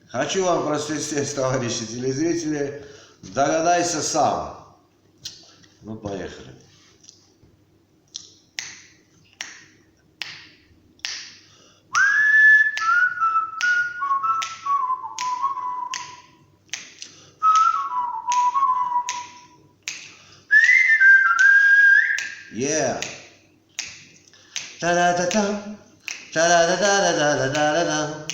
Хочу вам просвистеть, товарищи телезрители. Догадайся сам. Ну, поехали. Yeah. Та-да-да-там, та-да-да-да-да-да-да-да.